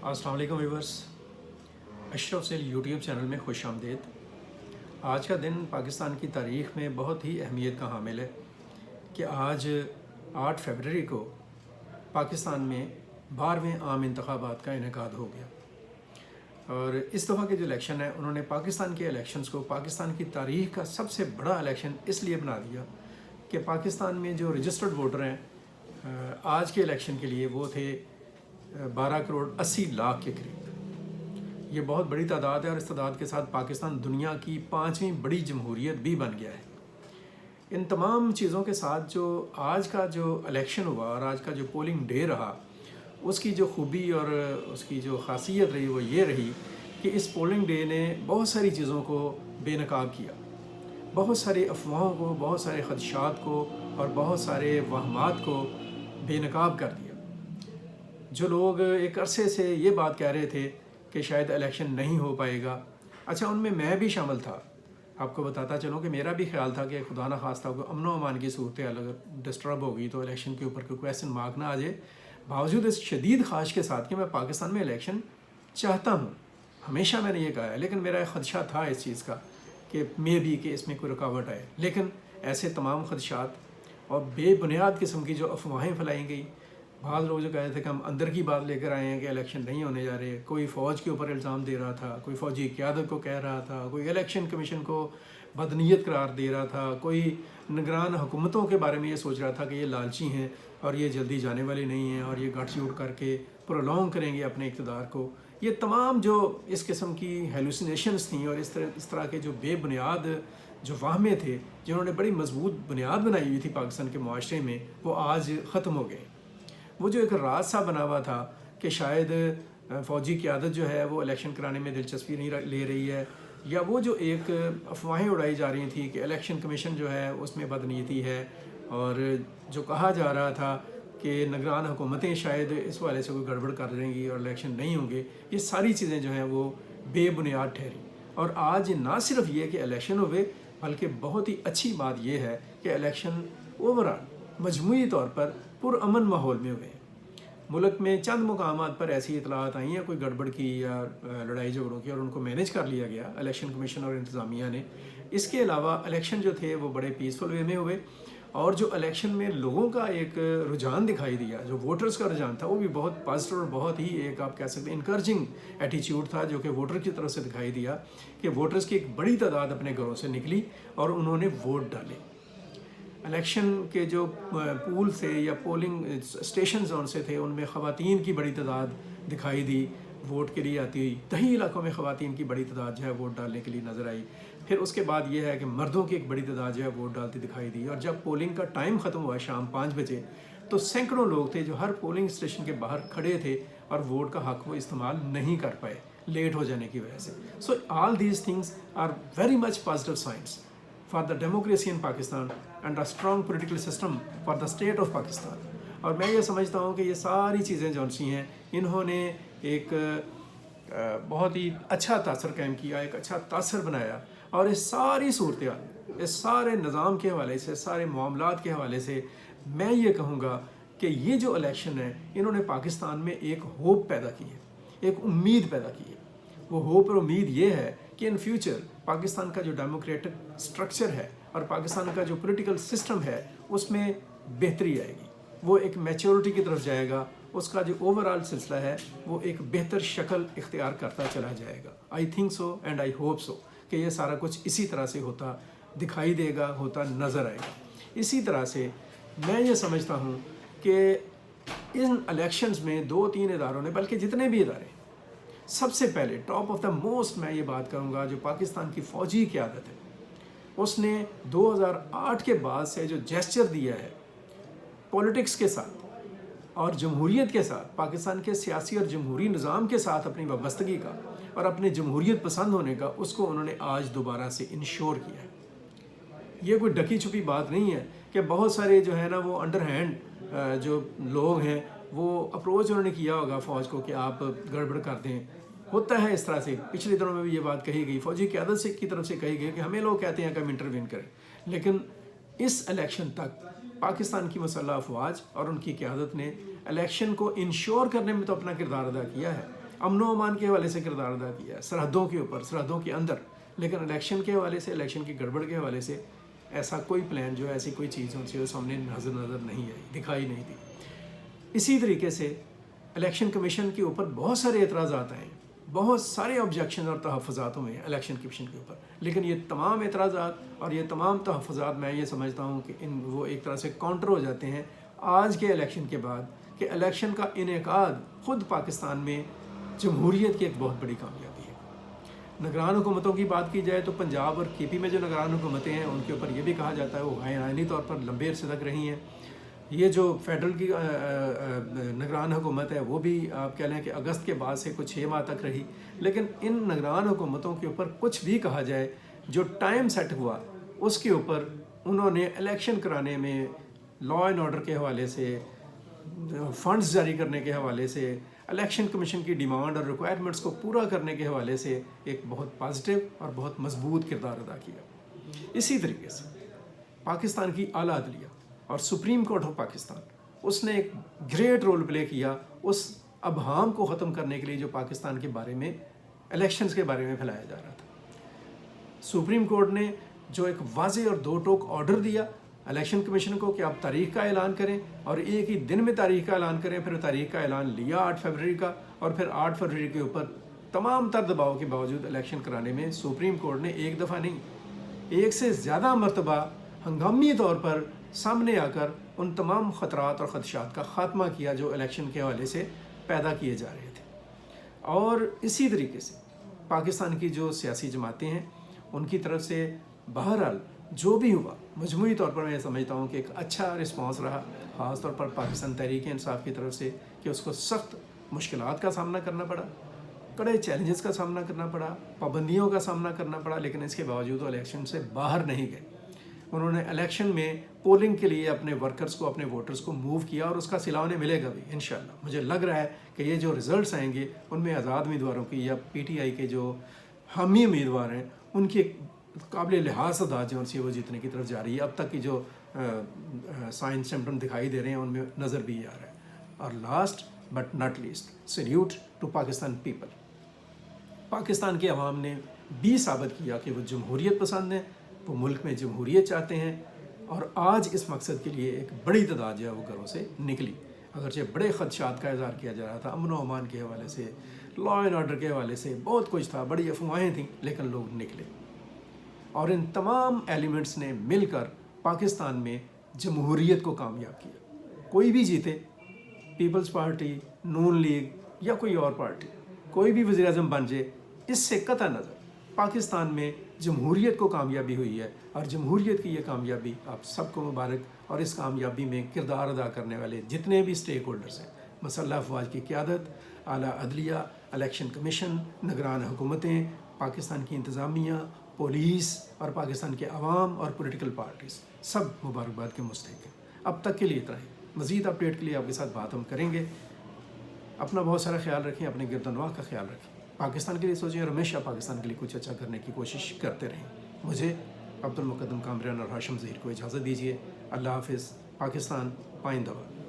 अस्सलाम वालेकुम व्यूअर्स, अशरफ सेल यूट्यूब चैनल में खुश आमदीद। आज का दिन पाकिस्तान की तारीख़ में बहुत ही अहमियत का हामिल है कि आज 8 फरवरी को पाकिस्तान में 12वें आम इंतखाबात का इनेकाद हो गया। और इस दफ़ा के जो इलेक्शन है उन्होंने पाकिस्तान के इलेक्शंस को पाकिस्तान की तारीख़ का सबसे बड़ा इलेक्शन इसलिए बना दिया कि पाकिस्तान में जो रजिस्टर्ड वोटर हैं आज के इलेक्शन के लिए वो थे 12 करोड़ 80 लाख के करीब। ये बहुत बड़ी तादाद है और इस तादाद के साथ पाकिस्तान दुनिया की 5वीं बड़ी जमहूरियत भी बन गया है। इन तमाम चीज़ों के साथ जो आज का जो इलेक्शन हुआ और आज का जो पोलिंग डे रहा, उसकी जो खूबी और उसकी जो खासियत रही वो ये रही कि इस पोलिंग डे ने बहुत सारी चीज़ों को बेनकाब किया, बहुत सारी अफवाहों को, बहुत सारे खदशात को और बहुत सारे वहमात को बेनकाब कर दिया। जो लोग एक अरसे से ये बात कह रहे थे कि शायद इलेक्शन नहीं हो पाएगा, अच्छा उनमें मैं भी शामिल था। आपको बताता चलूँ कि मेरा भी ख्याल था कि खुदा न खास्ता को अमन व अमान की सूरत अगर डिस्टर्ब होगी तो इलेक्शन के ऊपर कोई क्वेश्चन मार्क ना आ जाए। बावजूद इस शदीद ख्वाहिश के साथ कि मैं पाकिस्तान में इलेक्शन चाहता हूँ, हमेशा मैंने ये कहा है, लेकिन मेरा एक ख़दशा था इस चीज़ का कि मे भी कि इसमें कोई रुकावट आए। लेकिन ऐसे तमाम खदशात और बेबुनियाद किस्म की जो अफवाहें फैलाई गई, बहुत लोग जो कह रहे थे कि हम अंदर की बात लेकर आए हैं कि इलेक्शन नहीं होने जा रहे, कोई फ़ौज के ऊपर इल्ज़ाम दे रहा था, कोई फ़ौजी क़यादत को कह रहा था, कोई इलेक्शन कमीशन को बदनीयत करार दे रहा था, कोई निगरान हुकूमतों के बारे में ये सोच रहा था कि ये लालची हैं और ये जल्दी जाने वाली नहीं हैं और ये गठजोड़ करके प्रोलॉन्ग करेंगे अपने इक़्तिदार को। ये तमाम जो इस किस्म की हेलुसिनेशंस थी और इस तरह के जो बेबुनियाद जो वाहमे थे जिन्होंने बड़ी मजबूत बुनियाद बनाई हुई थी पाकिस्तान के माशरे में, वो आज ख़त्म हो गए। वो जो एक राज सा बना हुआ था कि शायद फ़ौजी क़यादत जो है वो इलेक्शन कराने में दिलचस्पी नहीं ले रही है, या वो जो एक अफवाहें उड़ाई जा रही थी कि इलेक्शन कमीशन जो है उसमें बदनीयती है, और जो कहा जा रहा था कि निगरान हुकूमतें शायद इस वाले से कोई गड़बड़ कर देंगी और इलेक्शन नहीं होंगे, ये सारी चीज़ें जो हैं वो बेबुनियाद ठहरी। और आज ना सिर्फ ये कि इलेक्शन हुए, बल्कि बहुत ही अच्छी बात यह है कि इलेक्शन ओवरऑल मजमूई तौर पर पुरअमन माहौल में हुए। मुल्क में चंद मुकामात पर ऐसी इतलात आई हैं कोई गड़बड़ की या लड़ाई झगड़ों की, और उनको मैनेज कर लिया गया इलेक्शन कमीशन और इंतज़ामिया ने। इसके अलावा इलेक्शन जो थे वो बड़े पीसफुल वे में हुए, और जो इलेक्शन में लोगों का एक रुझान दिखाई दिया, जो वोटर्स का रुझान था, वो भी बहुत पॉजिटिव और बहुत ही एक आप कह सकते हैं इनकरेजिंग एटीट्यूड था जो कि वोटर की तरफ से दिखाई दिया कि वोटर्स की एक बड़ी तादाद अपने घरों से निकली और उन्होंने वोट डाले। इलेक्शन के जो पूल से या पोलिंग स्टेशन जोन से थे उनमें ख़वातीन की बड़ी तादाद दिखाई दी वोट के लिए आती हुई। दही इलाकों में ख़वातीन की बड़ी तादाद जो है वोट डालने के लिए नज़र आई। फिर उसके बाद ये है कि मर्दों की एक बड़ी तादाद जो है वोट डालती दिखाई दी। और जब पोलिंग का टाइम ख़त्म हुआ शाम 5 बजे, तो सैकड़ों लोग थे जो हर पोलिंग स्टेशन के बाहर खड़े थे और वोट का हक़ वो इस्तेमाल नहीं कर पाए लेट हो जाने की वजह से। So all these things are very much positive science for the democracy in Pakistan and a strong political system for the state of Pakistan। और मैं ये समझता हूँ कि ये सारी चीज़ें जो सी हैं इन्होंने एक बहुत ही अच्छा तासर कायम किया, एक अच्छा तासर बनाया। और इस सारी सूरत इस सारे निज़ाम के हवाले से, सारे मामलात के हवाले से मैं ये कहूँगा कि ये जो इलेक्शन है इन्होंने पाकिस्तान में एक होप पैदा की है, एक उम्मीद पैदा की है। वो होप और उम्मीद ये है कि इन फ्यूचर पाकिस्तान का जो डेमोक्रेटिक स्ट्रक्चर है और पाकिस्तान का जो पॉलिटिकल सिस्टम है उसमें बेहतरी आएगी, वो एक मैच्योरिटी की तरफ जाएगा, उसका जो ओवरऑल सिलसिला है वो एक बेहतर शक्ल इख्तियार करता चला जाएगा। I think so and I hope so कि ये सारा कुछ इसी तरह से होता दिखाई देगा, होता नज़र आएगा। इसी तरह से मैं ये समझता हूँ कि इन इलेक्शंस में 2-3 इदारों ने, बल्कि जितने भी इदारे, सबसे पहले टॉप ऑफ द मोस्ट मैं ये बात करूँगा जो पाकिस्तान की फ़ौजी क़यादत है, उसने 2008 के बाद से जो जेस्चर दिया है पॉलिटिक्स के साथ और जमहूरियत के साथ, पाकिस्तान के सियासी और जमहूरी निज़ाम के साथ अपनी वाबस्तगी का और अपने जमहूरियत पसंद होने का, उसको उन्होंने आज दोबारा से इंश्योर किया है। ये कोई ढकी छुपी बात नहीं है कि बहुत सारे जो है ना वो अंडर हैंड जो लोग हैं वो अप्रोच उन्होंने किया होगा फ़ौज को कि आप गड़बड़ कर दें। होता है इस तरह से, पिछले दिनों में भी ये बात कही गई, फ़ौजी क़यादत से की तरफ से कही गई कि हमें लोग कहते हैं कि हम इंटरवीन करें, लेकिन इस इलेक्शन तक पाकिस्तान की मुसल्लह अफवाज और उनकी क़यादत ने इलेक्शन को इंश्योर करने में तो अपना किरदार अदा किया है। امن و امان کے حوالے سے کردار ادا کیا ہے، سرحدوں کے اوپر، سرحدوں کے اندر، لیکن الیکشن کے حوالے سے، الیکشن کی گڑبڑ کے حوالے سے ایسا کوئی پلان جو ہے، ایسی کوئی چیز جو سامنے نظر نہیں آئی، دکھائی نہیں دی۔ اسی طریقے سے الیکشن کمیشن کے اوپر بہت سارے اعتراضات آئے ہیں، بہت سارے آبجیکشن اور تحفظات ہوئے ہیں الیکشن کمیشن کے اوپر، لیکن یہ تمام اعتراضات اور یہ تمام تحفظات میں یہ سمجھتا ہوں کہ وہ ایک طرح سے کاؤنٹر ہو جاتے ہیں آج کے الیکشن کے بعد، کہ الیکشن کا انعقاد خود پاکستان میں جمہوریت کی ایک بہت بڑی کامیابی ہے۔ نگران حکومتوں کی بات کی جائے تو پنجاب اور کے پی میں جو نگران حکومتیں ہیں ان کے اوپر یہ بھی کہا جاتا ہے وہ آئینی طور پر لمبے عرصے تک رہی ہیں۔ یہ جو فیڈرل کی نگران حکومت ہے وہ بھی آپ کہہ لیں کہ اگست کے بعد سے کچھ 6 ماہ تک رہی، لیکن ان نگران حکومتوں کے اوپر کچھ بھی کہا جائے، جو ٹائم سیٹ ہوا اس کے اوپر انہوں نے الیکشن کرانے میں لا اینڈ آرڈر کے حوالے سے، فنڈز جاری کرنے کے حوالے سے، الیکشن کمیشن کی ڈیمانڈ اور ریکوائرمنٹس کو پورا کرنے کے حوالے سے ایک بہت پازیٹیو اور بہت مضبوط کردار ادا کیا۔ اسی طریقے سے پاکستان کی اعلیٰ عدلیہ اور سپریم کورٹ آف پاکستان، اس نے ایک گریٹ رول پلے کیا اس ابہام کو ختم کرنے کے لیے جو پاکستان کے بارے میں، الیکشنز کے بارے میں پھیلایا جا رہا تھا۔ سپریم کورٹ نے جو ایک واضح اور دو ٹوک آرڈر دیا الیکشن کمیشن کو کہ آپ تاریخ کا اعلان کریں، اور ایک ہی دن میں تاریخ کا اعلان کریں، پھر تاریخ کا اعلان لیا 8 فروری کا، اور پھر 8 فروری کے اوپر تمام تر دباؤ کے باوجود الیکشن کرانے میں سپریم کورٹ نے ایک دفعہ نہیں، ایک سے زیادہ مرتبہ ہنگامی طور پر سامنے آ کر ان تمام خطرات اور خدشات کا خاتمہ کیا جو الیکشن کے حوالے سے پیدا کیے جا رہے تھے۔ اور اسی طریقے سے پاکستان کی جو سیاسی جماعتیں ہیں ان کی طرف سے بہرحال جو بھی ہوا، مجموعی طور پر میں سمجھتا ہوں کہ ایک اچھا رسپانس رہا، خاص طور پر پاکستان تحریک انصاف کی طرف سے، کہ اس کو سخت مشکلات کا سامنا کرنا پڑا، کڑے چیلنجز کا سامنا کرنا پڑا، پابندیوں کا سامنا کرنا پڑا، لیکن اس کے باوجود وہ الیکشن سے باہر نہیں گئے۔ انہوں نے الیکشن میں پولنگ کے لیے اپنے ورکرز کو، اپنے ووٹرز کو موو کیا، اور اس کا صلہ انہیں ملے گا بھی انشاءاللہ۔ مجھے لگ رہا ہے کہ یہ جو رزلٹس آئیں گے ان میں آزاد امیدواروں کی یا پی ٹی آئی کے جو حامی امیدوار ہیں ان کی قابل لحاظ تعداد جو وہ جیتنے کی طرف جا رہی ہے۔ اب تک کی جو سائن سمپٹم دکھائی دے رہے ہیں ان میں نظر بھی آ رہا ہے۔ اور last but not least, salute to Pakistan people. Pakistan کے عوام نے بھی ثابت کیا کہ وہ جمہوریت پسند ہیں، وہ ملک میں جمہوریت چاہتے ہیں، اور آج اس مقصد کے لیے ایک بڑی تعداد جو ہے وہ گھروں سے نکلی۔ اگرچہ بڑے خدشات کا اظہار کیا جا رہا تھا، امن و امان کے حوالے سے، لا اینڈ آرڈر کے حوالے سے بہت کچھ تھا، بڑی افواہیں تھیں، لیکن لوگ نکلے، اور ان تمام ایلیمنٹس نے مل کر پاکستان میں جمہوریت کو کامیاب کیا۔ کوئی بھی جیتے، پیپلز پارٹی، نون لیگ یا کوئی اور پارٹی، کوئی بھی وزیر اعظم بن جائے، اس سے قطع نظر پاکستان میں جمہوریت کو کامیابی ہوئی ہے، اور جمہوریت کی یہ کامیابی آپ سب کو مبارک، اور اس کامیابی میں کردار ادا کرنے والے جتنے بھی سٹیک ہولڈرز ہیں، مسلح افواج کی قیادت، اعلیٰ عدلیہ، الیکشن کمیشن، نگران حکومتیں، پاکستان کی انتظامیہ، پولیس، اور پاکستان کے عوام اور پولیٹیکل پارٹیز، سب مبارکباد کے مستحق ہیں۔ اب تک کے لیے اتنا ہی، مزید اپڈیٹ کے لیے آپ کے ساتھ بات ہم کریں گے۔ اپنا بہت سارا خیال رکھیں، اپنے گرد و نواح کا خیال رکھیں، پاکستان کے لیے سوچیں، اور ہمیشہ پاکستان کے لیے کچھ اچھا کرنے کی کوشش کرتے رہیں۔ مجھے عبد المقدم کامران اور ہاشم ظہیر کو اجازت دیجیے۔ اللہ حافظ۔ پاکستان پائندہ باد۔